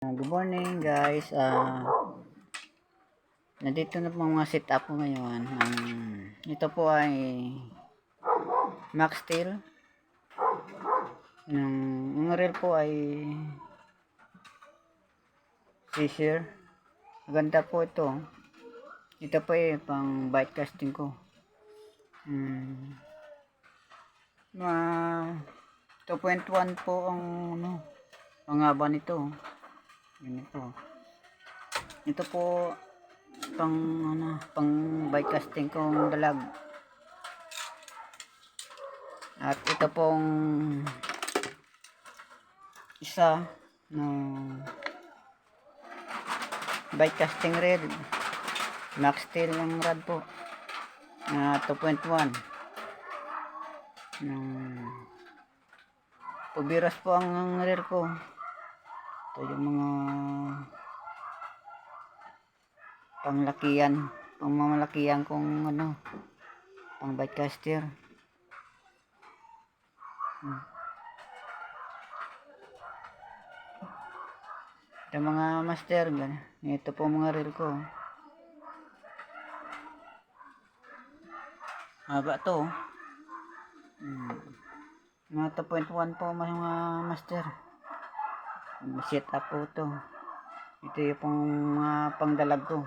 Good morning guys. Nandito na po mga setup ko ngayon. Ito po ay Max Steel. Ang reel po ay Fisher. Maganda po ito. Ito po ay pang bite casting ko. 2.1 po ang pangaba nito. Ganito. Ito po pang bite casting kong dalag. At ito pong isa bite casting reel. Max Steel ang rod po. 2.1. Pubiras po ang reel ko. Ito yung mga pangmamalakihan kong pang bite caster. Ito mga master, ito po mga reel ko. Haba to. Mga 2.1 po mga master. Set up po to. Ito yung mga pangdalag ko.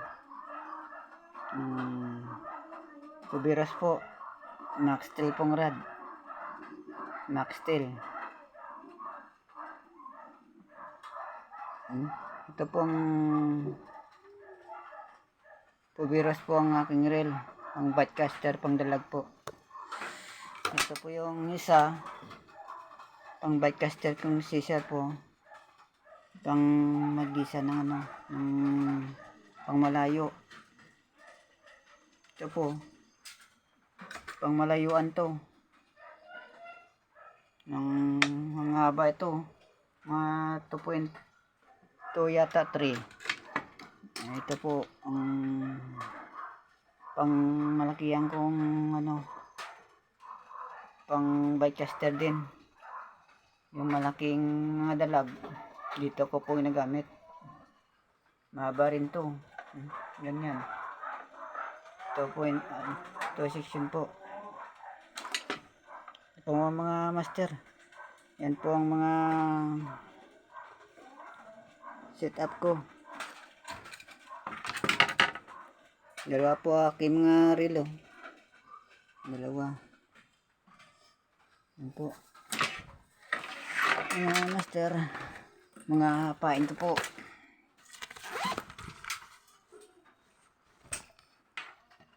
Kubiras po. Max Steel pong rod. Max Steel. Ito pong pubiras po ang aking reel. Ang bite caster pang dalag po. Ito po yung isa pang bite caster kong sisya po. Pang magisa ng pang malayo. Ito po pang malayuan to. Ang haba ito. Mga 2.2 yata 3. Ito po ang pang malakihan kong pang bite caster din. Yung malaking mga dalag dito ko po ginagamit. Mahaba rin to. Ganyan. Ito po ito section po. Ito mga master. Yan po ang mga setup ko. Dalawa po aking mga reel. Dalawa. Yan po. Mga master. Mga pain ko po.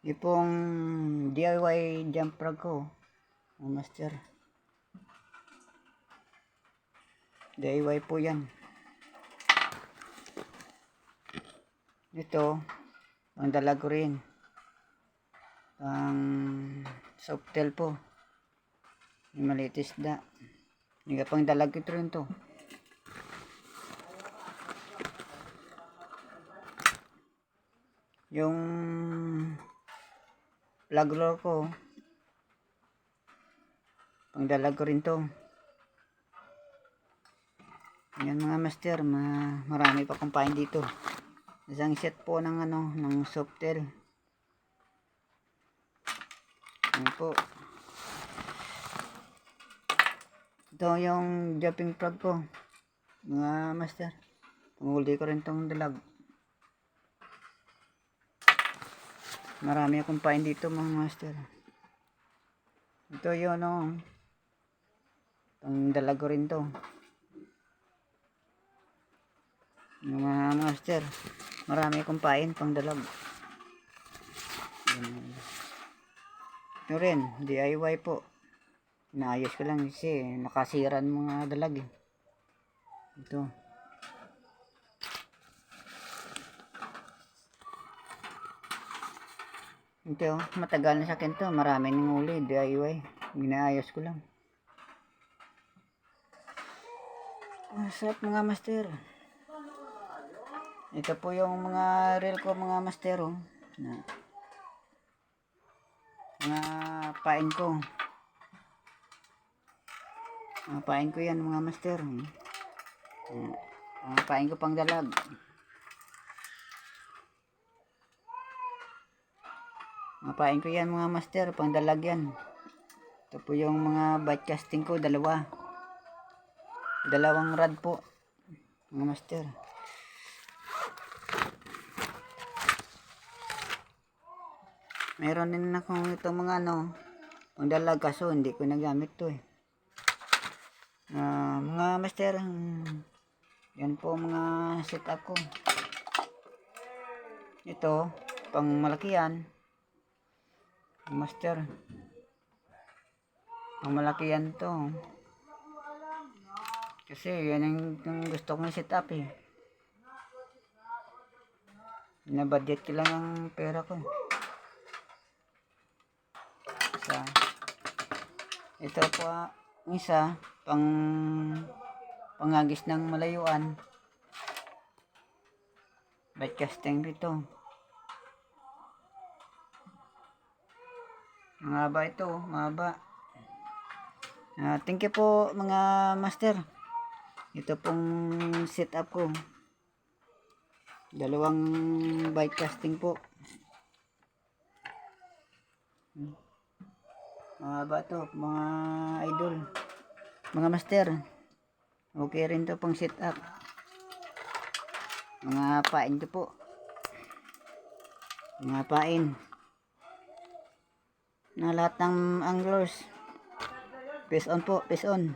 Yung pong DIY jump frog ko. Mga master. DIY po yan. Ito. Pang dalag ko rin. Pang softail po. Yung maliit isda. Hindi pang dalag ito rin to. Yung plug lure ko. Pang dalag ko rin to. Yan mga master. Marami pa kong pain dito. Isang set po ng ng softail. Yan po. Ito yung jumping frog ko. Mga master. Panghuli ko rin tong dalag. Marami akong pain dito mga master. Ito yun pang dalag ko rin to. Mga master. Marami akong pain pang dalag. Ito rin, DIY po. Naayos ko lang kasi nakasiran mga dalag eh. Ito. Ito, matagal na sa akin to. Marami nang uli, DIY. Ginaayos ko lang. Masarap mga master. Ito po yung mga reel ko mga master. Mga pain ko. Mga pain ko yan mga master. Pain ko pang dalag. Pain ko yan mga master, pang dalag yan. Ito po yung mga bite casting ko, dalawang rod po mga master. Meron din akong itong mga pang dalag, kaso hindi ko nagamit to eh. Mga master, yan po mga setup ko. Ito pang malakihan master, pang malakihan to kasi yan yung gusto kong setup eh. Binabudget ko lang ang pera ko. Ito po ang isa pangagis ng malayuan, bite casting dito. Mahaba ito, mahaba. Thank you po mga master. Ito pong setup ko, dalawang bite casting po. Mahaba to mga idol, mga master. Okay rin to pang setup. Mga pain ko po, mga pain na lahat ng anglers. Peace on po, peace on.